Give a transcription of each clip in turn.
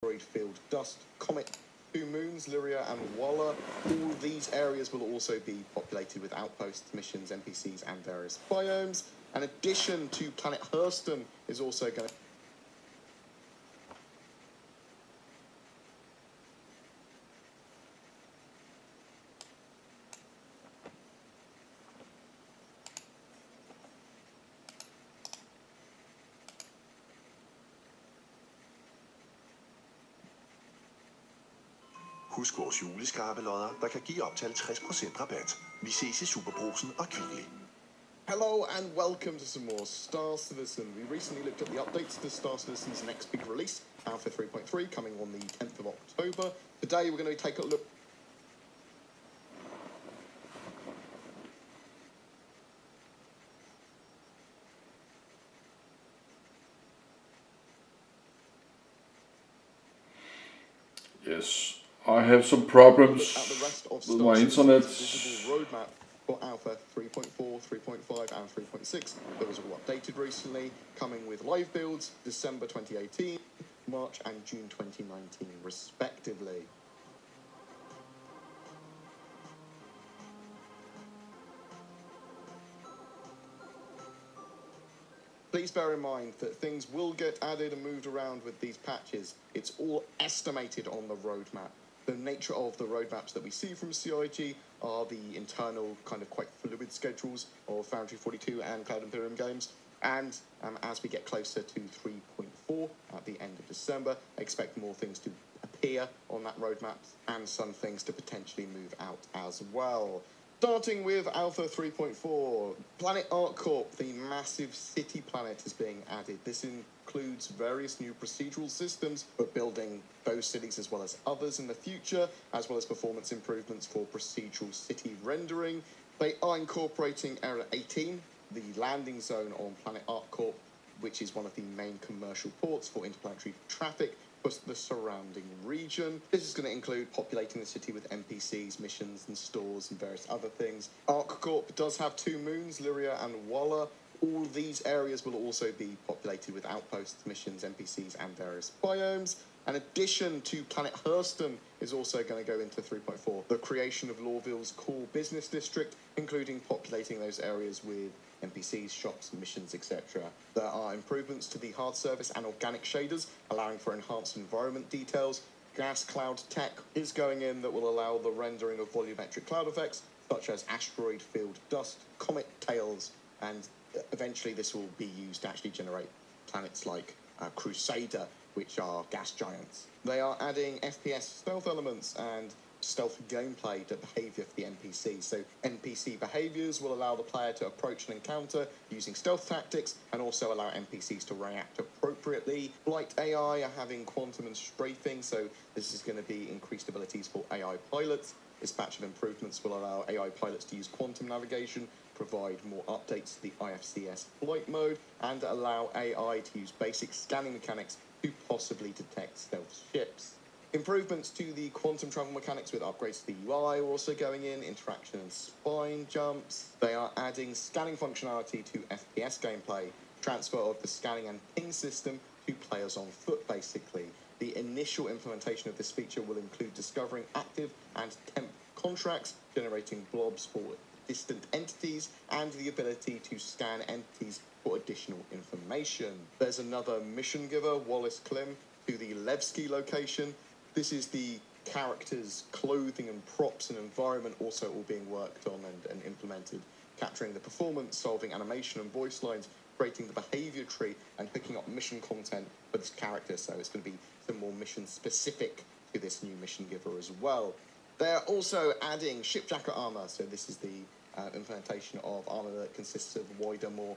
asteroid field dust, comet, two moons, Lyria and Walla. All these areas will also be populated with outposts, missions, NPCs, and various biomes. An addition to planet Hurston is also going to... Husk vores juleskarpelodder, der kan give op til 50% rabat. Vi ses i Superbrugsen og Kvickly. Hello and welcome to some more Star Citizen. We recently looked at the updates to Star Citizen's next big release, Alpha 3.3, coming on the 10th of October. Today we're going to take a look... Yes, I have some problems at the rest of with my Citizen's internet. visible roadmap for Alpha 3.4, 3.5 and 3.6 that was all updated recently, coming with live builds December 2018, March and June 2019 respectively. Please bear in mind that things will get added and moved around with these patches. It's all estimated on the roadmap. The nature of the roadmaps that we see from CIG are the internal kind of quite fluid schedules of Foundry 42 and Cloud Imperium games. And as we get closer to 3.4 at the end of December, expect more things to appear on that roadmap and some things to potentially move out as well. Starting with Alpha 3.4, Planet ArcCorp, the massive city planet, is being added. This includes various new procedural systems for building those cities as well as others in the future, as well as performance improvements for procedural city rendering. They are incorporating Area 18, the landing zone on Planet ArcCorp, which is one of the main commercial ports for interplanetary traffic plus the surrounding region. This is going to include populating the city with NPCs, missions and stores and various other things. ArcCorp does have two moons, Lyria and Walla. All these areas will also be populated with outposts, missions, NPCs and various biomes. An addition to Planet Hurston is also going to go into 3.4. The creation of Lorville's core business district, including populating those areas with NPCs, shops, missions, etc. There are improvements to the hard surface and organic shaders, allowing for enhanced environment details. Gas cloud tech is going in that will allow the rendering of volumetric cloud effects, such as asteroid field dust, comet tails, and eventually this will be used to actually generate planets like Crusader, which are gas giants. They are adding FPS stealth elements and stealth gameplay to behavior for the NPC. So NPC behaviors will allow the player to approach an encounter using stealth tactics and also allow NPCs to react appropriately. Flight AI are having quantum and strafing, so this is going to be increased abilities for AI pilots. This batch of improvements will allow AI pilots to use quantum navigation, provide more updates to the IFCS flight mode, and allow AI to use basic scanning mechanics to possibly detect stealth ships. Improvements to the quantum travel mechanics with upgrades to the UI are also going in, interaction and spine jumps. They are adding scanning functionality to FPS gameplay, transfer of the scanning and ping system to players on foot basically. The initial implementation of this feature will include discovering active and temp contracts, generating blobs for distant entities, and the ability to scan entities for additional information. There's another mission giver, Wallace Klim, to the Levski location. This is the character's clothing and props and environment also all being worked on and implemented, capturing the performance, solving animation and voice lines, creating the behavior tree, and hooking up mission content for this character. So it's going to be some more mission specific to this new mission giver as well. They're also adding ship jacket armor. So this is the implementation of armor that consists of wider, more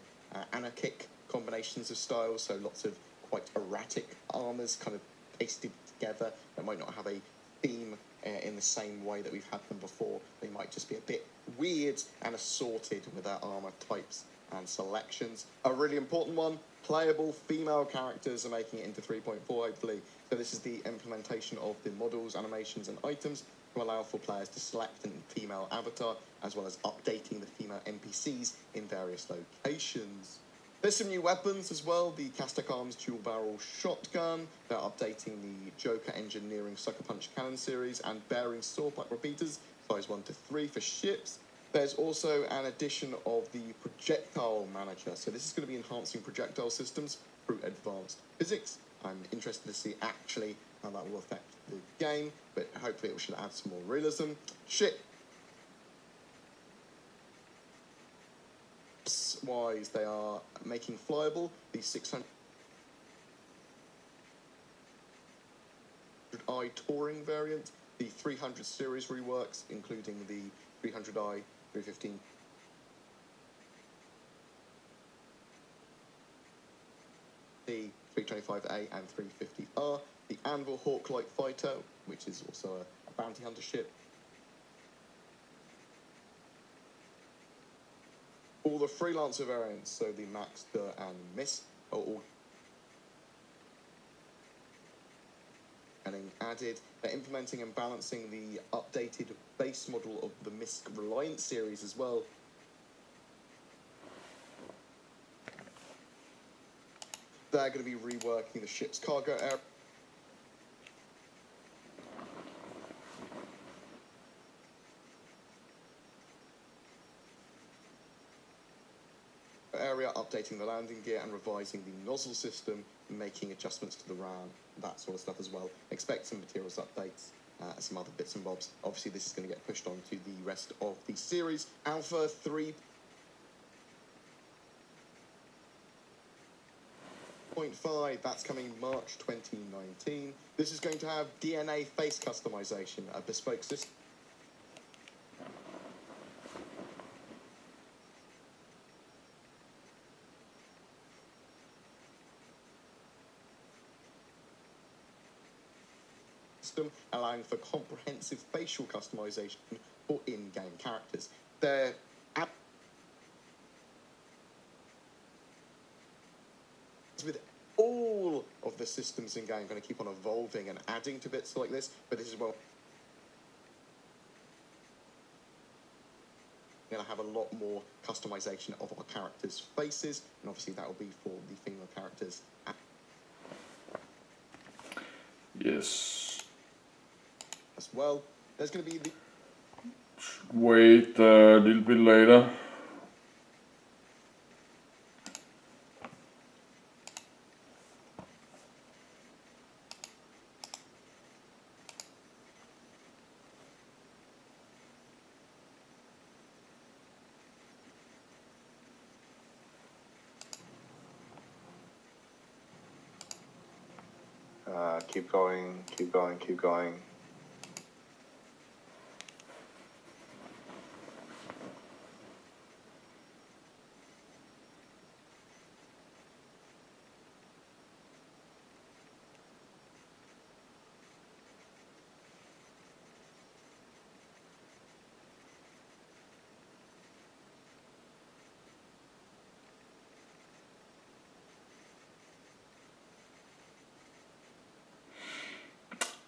anarchic combinations of styles. So lots of quite erratic armors kind of pasted together that might not have a theme in the same way that we've had them before. They might just be a bit weird and assorted with their armor types and selections. A really important one, playable female characters are making it into 3.4 hopefully. So this is the implementation of the models, animations and items to allow for players to select a female avatar, as well as updating the female NPCs in various locations. There's some new weapons as well. The Castek Arms dual barrel shotgun. They're updating the Joker Engineering Sucker Punch Cannon series and bearing swordpipe repeaters, size 1 to 3 for ships. There's also an addition of the projectile manager. So this is going to be enhancing projectile systems through advanced physics. I'm interested to see actually how that will affect the game, but hopefully it should add some more realism. Wise, they are making flyable the 600i touring variant, the 300 series reworks, including the 300i, 315. The 325A and 350R, the Anvil Hawk-like fighter, which is also a bounty hunter ship. All the freelancer variants, so the Max, and Miss, are all getting added. They're implementing and balancing the updated base model of the MISC Reliant series as well. They're going to be reworking the ship's cargo area, updating the landing gear and revising the nozzle system, making adjustments to the ram, that sort of stuff as well. Expect some materials updates, some other bits and bobs. Obviously this is going to get pushed on to the rest of the series. Alpha 3.5, that's coming March 2019. This is going to have DNA face customization, a bespoke system allowing for comprehensive facial customization for in-game characters. They're with all of the systems in game going to keep on evolving and adding to bits like this, but this is well going to have a lot more customization of our characters' faces, and obviously that will be for the female characters. Yes. As well, there's going to be the wait a little bit later. Keep going, keep going, keep going.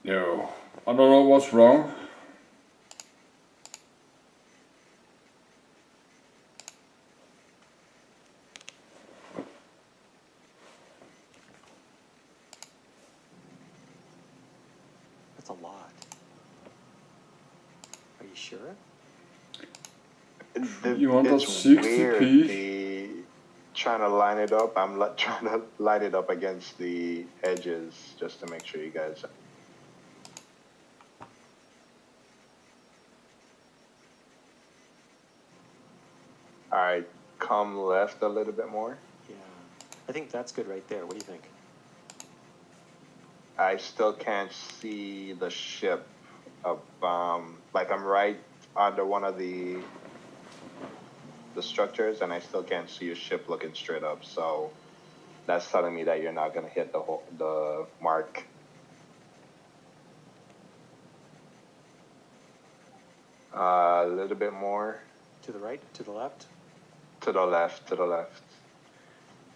No, I don't know what's wrong. That's a lot. Are you sure? You want it's 60p? Weird, trying to line it up. I'm trying to line it up against the edges just to make sure you guys. All right, come left a little bit more. Yeah. I think that's good right there. What do you think? I still can't see the ship. Like I'm right under one of the structures, and I still can't see your ship looking straight up. So that's telling me that you're not gonna hit the mark. A little bit more. To the right? To the left? To the left. To the left.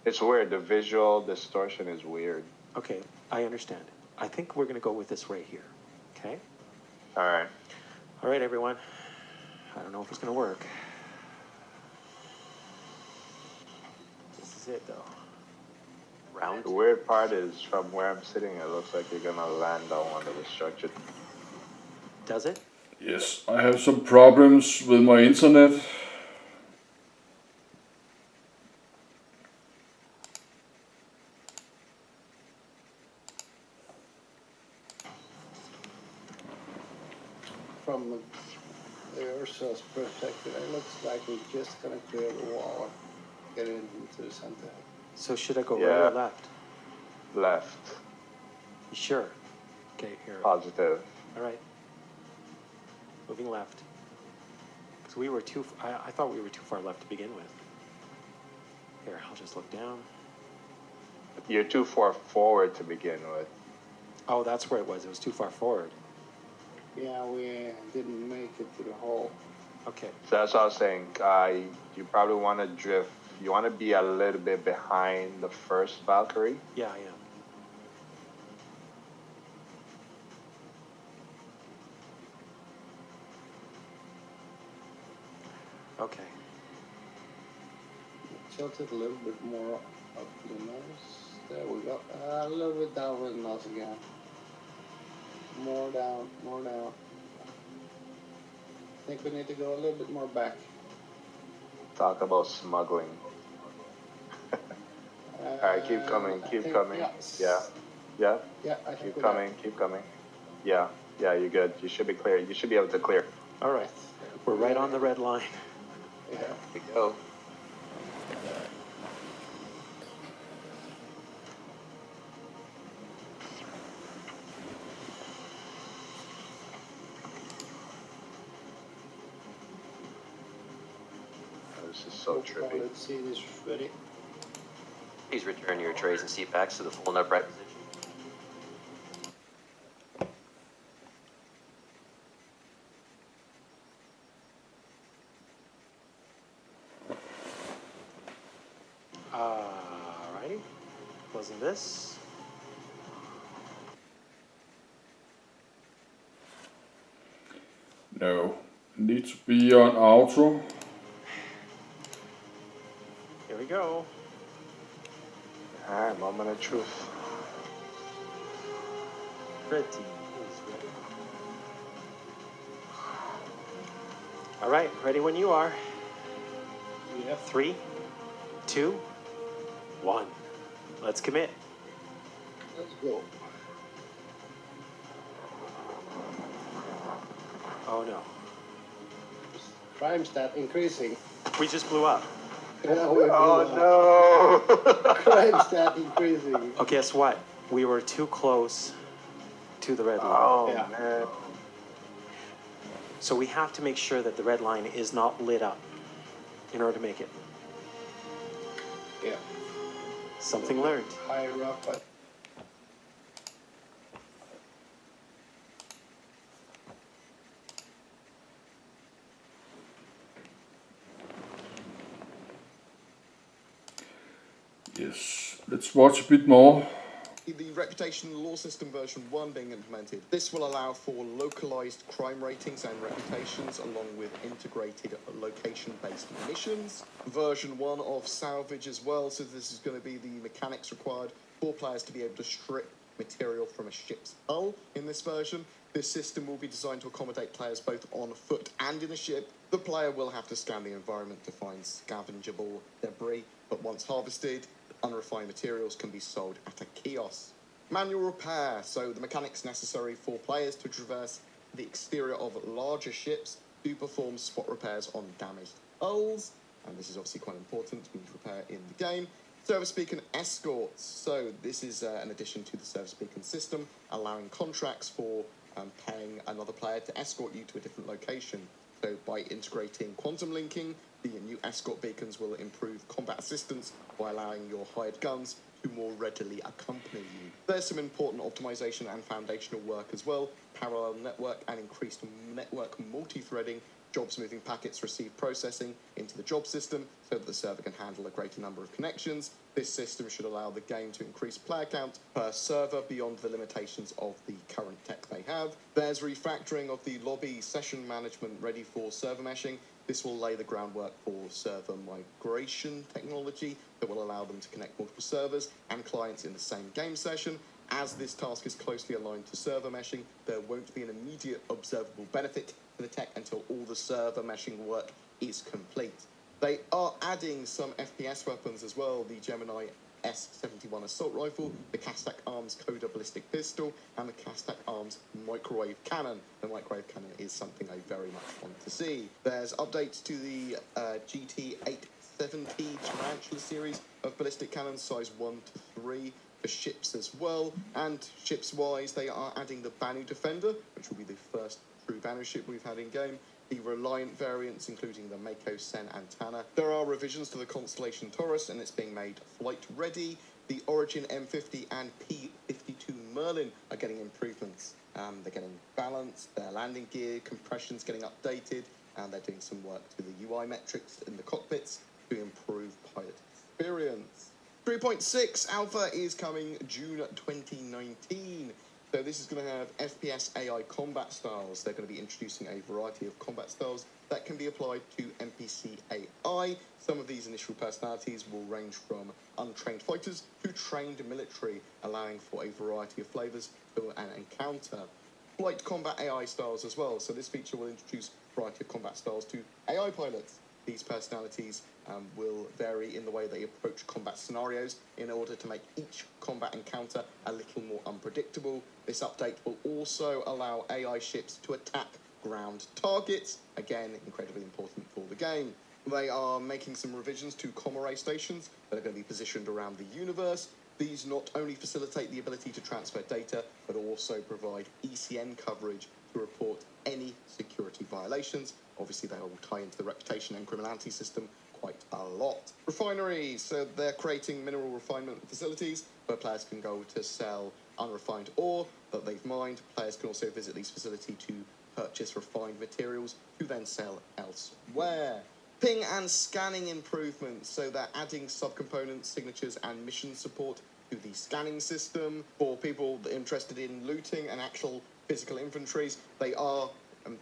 It's weird. The visual distortion is weird. Okay, I understand. I think we're going to go with this right here. Okay? All right. All right, everyone. I don't know if it's going to work. This is it though. Round? The weird part is from where I'm sitting, it looks like you're gonna land on one of the structures. Does it? Yes, I have some problems with my internet. From the Ursa's perspective, it looks like we're just gonna clear the wall and get into the center. So should I go right Yeah. or left? Left. You sure? Okay, here. Positive. All right. Moving left. Because we were too. I thought we were too far left to begin with. Here, I'll just look down. You're too far forward to begin with. Oh, that's where it was. It was too far forward. Yeah, we didn't make it to the hole. Okay. So that's what I was saying. You probably want to drift. You want to be a little bit behind the first Valkyrie. Yeah, I am. Okay. Tilt it a little bit more up to the nose. There we go. A little bit down with the nose again. More down, more down. I think we need to go a little bit more back. Talk about smuggling. All right, keep coming, keep coming. Yes. Yeah, yeah. Yeah, I think Keep coming, keep coming. Yeah, yeah, you're good. You should be clear. You should be able to clear. All right. We're right on the red line. Yeah. There we go. This is so trippy. Let's see this ready. Please return your trays and seat backs to the full and upright position. Alrighty. Closing this. No, need to be on auto. Here we go. All right, moment of truth. Red team is ready. All right, ready when you are. We have 3, 2, 1. Let's commit. Let's go. Oh no. Crime stat increasing. We just blew up. Yeah, we Oh no! Crime stat increasing. Oh, guess what? We were too close to the red line. Oh Yeah. man. So we have to make sure that the red line is not lit up in order to make it. Yeah. Something learned. Higher up, but Yes, let's watch a bit more. The Reputation Law System version 1 being implemented. This will allow for localized crime ratings and reputations along with integrated location-based missions. Version 1 of Salvage as well, so this is going to be the mechanics required for players to be able to strip material from a ship's hull in this version. This system will be designed to accommodate players both on foot and in a ship. The player will have to scan the environment to find scavengeable debris, but once harvested, unrefined materials can be sold at a kiosk. Manual repair, so the mechanics necessary for players to traverse the exterior of larger ships to perform spot repairs on damaged hulls, and this is obviously quite important, we need to repair in the game. Service beacon escorts, so this is an addition to the service beacon system, allowing contracts for paying another player to escort you to a different location. So by integrating quantum linking, the new escort beacons will improve combat assistance by allowing your hired guns to more readily accompany you. There's some important optimization and foundational work as well, parallel network and increased network multi-threading, job smoothing packets receive processing into the job system so that the server can handle a greater number of connections. This system should allow the game to increase player count per server beyond the limitations of the current tech they have. There's refactoring of the lobby session management ready for server meshing. This will lay the groundwork for server migration technology that will allow them to connect multiple servers and clients in the same game session. As this task is closely aligned to server meshing, there won't be an immediate observable benefit to the tech until all the server meshing work is complete. They are adding some FPS weapons as well, the Gemini S71 assault rifle, the Castak Arms Coda ballistic pistol, and the Castak Arms microwave cannon. The microwave cannon is something I very much want to see. There's updates to the GT870 Tarantula series of ballistic cannons, size 1 to 3, for ships as well. And ships-wise, they are adding the Banu Defender, which will be the first true Banu ship we've had in-game. The Reliant variants, including the Mako Sen and Tana. There are revisions to the Constellation Taurus, and it's being made flight-ready. The Origin M50 and P52 Merlin are getting improvements. They're getting balanced, their landing gear, compression's getting updated, and they're doing some work to the UI metrics in the cockpits to improve pilot experience. 3.6 Alpha is coming June 2019. So this is going to have FPS AI combat styles. They're going to be introducing a variety of combat styles that can be applied to NPC AI. Some of these initial personalities will range from untrained fighters to trained military, allowing for a variety of flavors to an encounter. Flight combat AI styles as well. So this feature will introduce a variety of combat styles to AI pilots. These personalities will vary in the way they approach combat scenarios in order to make each combat encounter a little more unpredictable. This update will also allow AI ships to attack ground targets, again, incredibly important for the game. They are making some revisions to Comore stations that are going to be positioned around the universe. These not only facilitate the ability to transfer data, but also provide ECN coverage to report any security violations. Obviously, they all tie into the reputation and criminality system quite a lot. Refineries, so they're creating mineral refinement facilities where players can go to sell unrefined ore that they've mined. Players can also visit these facilities to purchase refined materials to then sell elsewhere. Ping and scanning improvements, so they're adding subcomponents, signatures, and mission support to the scanning system. For people interested in looting and actual physical inventories, they are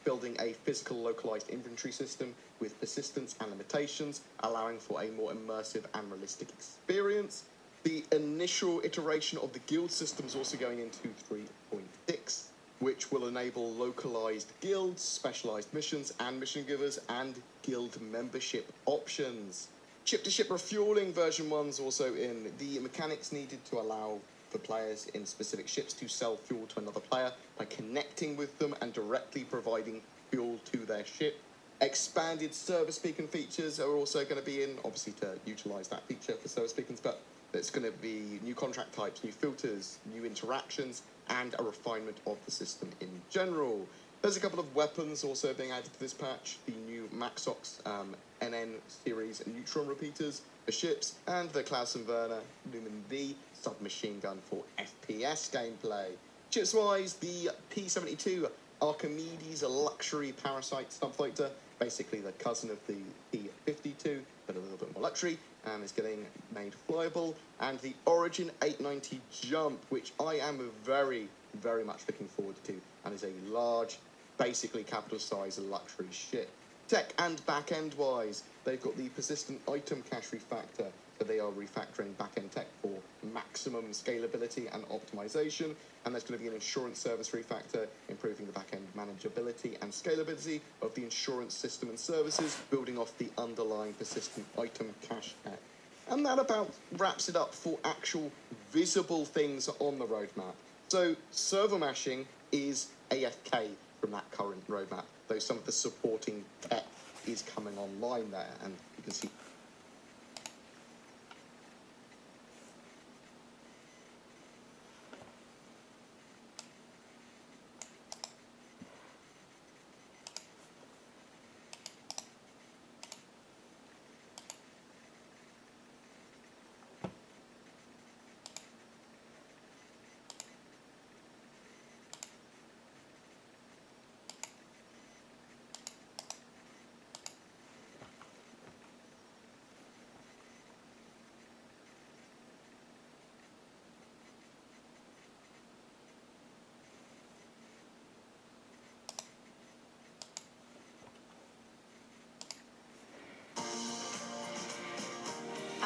building a physical localized inventory system with persistence and limitations, allowing for a more immersive and realistic experience. The initial iteration of the guild system is also going into 3.6, which will enable localized guilds, specialized missions and mission givers, and guild membership options. Ship-to-ship refueling version 1's also in. The mechanics needed to allow for players in specific ships to sell fuel to another player by connecting with them and directly providing fuel to their ship. Expanded service beacon features are also going to be in, obviously to utilize that feature for service beacons, but there's going to be new contract types, new filters, new interactions, and a refinement of the system in general. There's a couple of weapons also being added to this patch. The new Maxox NN series neutron repeaters for ships, and the Clausen Werner Lumen V submachine gun for FPS gameplay. Ships-wise, the P-72 Archimedes luxury parasite subfighter, basically the cousin of the P-52, but a little bit more luxury, and is getting made flyable. And the Origin 890 Jump, which I am very, very much looking forward to, and is a large, basically capital size luxury ship. Tech and back-end wise, they've got the persistent item cache refactor, so they are refactoring back-end tech for maximum scalability and optimization, and there's going to be an insurance service refactor, improving the back-end manageability and scalability of the insurance system and services, building off the underlying persistent item cache tech. And that about wraps it up for actual visible things on the roadmap. So server meshing is AFK from that current roadmap, though some of the supporting tech is coming online there, and you can see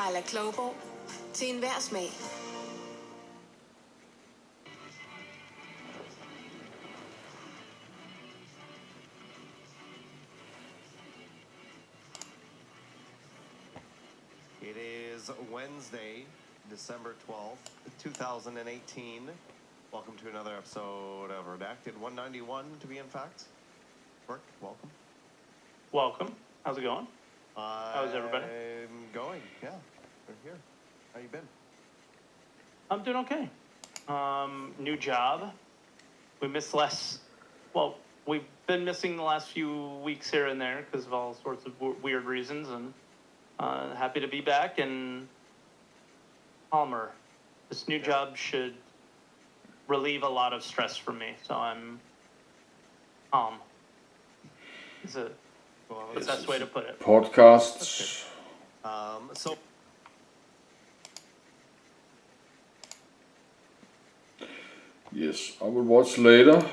a la Klogborg til enhver smag. It is Wednesday, December 12th, 2018. Welcome to another episode of Redacted 191, to be in fact. Burke, welcome. Welcome. How's it going? How's everybody? I'm going, yeah. We're here. How you been? I'm doing okay. New job. We missed we've been missing the last few weeks here and there because of all sorts of weird reasons, and happy to be back. And Palmer, this new job should relieve a lot of stress from me, so I'm calm. It's the best way to put it. Podcasts. So Yes, I will watch later.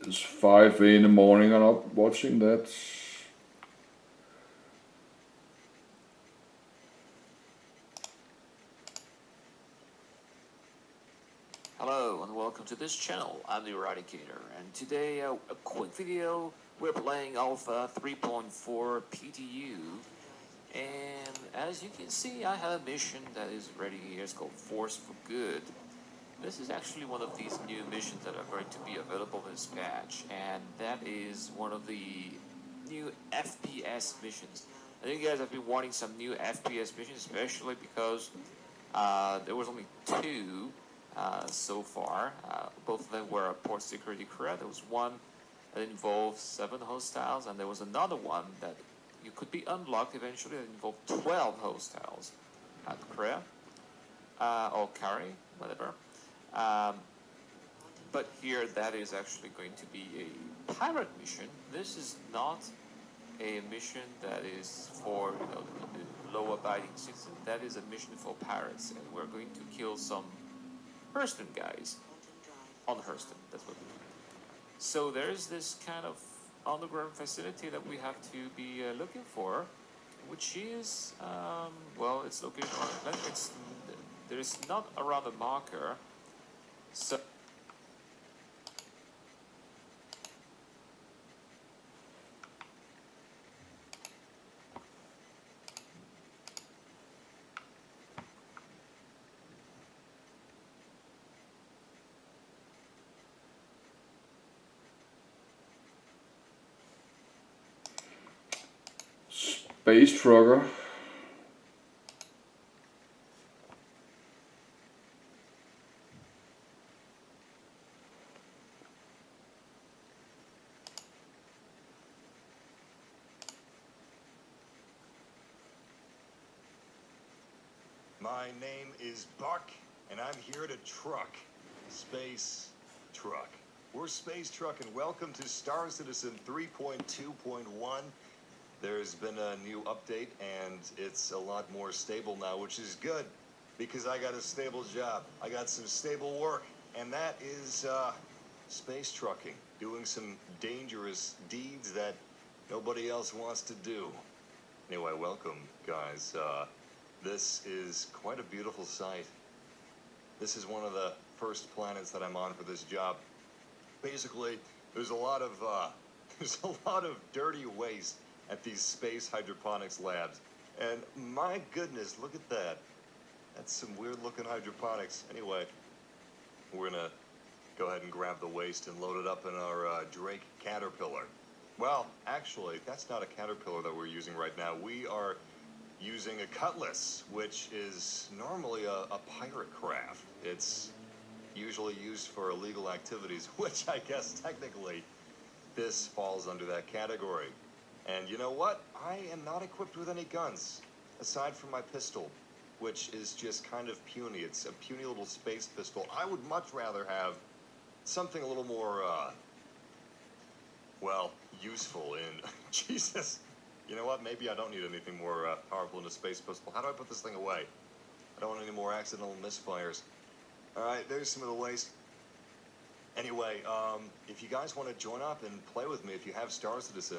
It's 5 in the morning. I'm not watching that. Hello and welcome to this channel. I'm the Eradicator, and today a quick video. We're playing Alpha 3.4 PTU, and as you can see, I have a mission that is ready here. It's called Force for Good. This is actually one of these new missions that are going to be available in this patch, and that is one of the new FPS missions. I think you guys have been wanting some new FPS missions, especially because there was only two so far. Both of them were a port security Korea. There was one that involved 7 hostiles, and there was another one that you could be unlocked eventually that involved 12 hostiles at Korea or Kari, whatever. But here that is actually going to be a pirate mission. This is not a mission that is for the law-abiding citizens. That is a mission for pirates, and we're going to kill some Hurston guys on Hurston. That's what we do. So there's this kind of underground facility that we have to be looking for, which is well, it's located on. There is not around a marker. So Space Trucker. My name is Buck, and I'm here to truck. Space Truck. We're Space Truck, and welcome to Star Citizen 3.2.1. There's been a new update, and it's a lot more stable now, which is good, because I got a stable job. I got some stable work, and that is space trucking, doing some dangerous deeds that nobody else wants to do. Anyway, welcome, guys. This is quite a beautiful sight. This is one of the first planets that I'm on for this job. Basically, there's a lot of dirty waste at these space hydroponics labs. And my goodness, look at that. That's some weird looking hydroponics. Anyway, we're gonna go ahead and grab the waste and load it up in our Drake Caterpillar. Well, actually, that's not a Caterpillar that we're using right now. We are using a Cutlass, which is normally a pirate craft. It's usually used for illegal activities, which I guess technically this falls under that category. And you know what? I am not equipped with any guns, aside from my pistol, which is just kind of puny. It's a puny little space pistol. I would much rather have something a little more, well, useful in... Jesus. You know what? Maybe I don't need anything more powerful than a space pistol. How do I put this thing away? I don't want any more accidental misfires. Alright, there's some of the waste. Anyway, if you guys want to join up and play with me, if you have Star Citizen,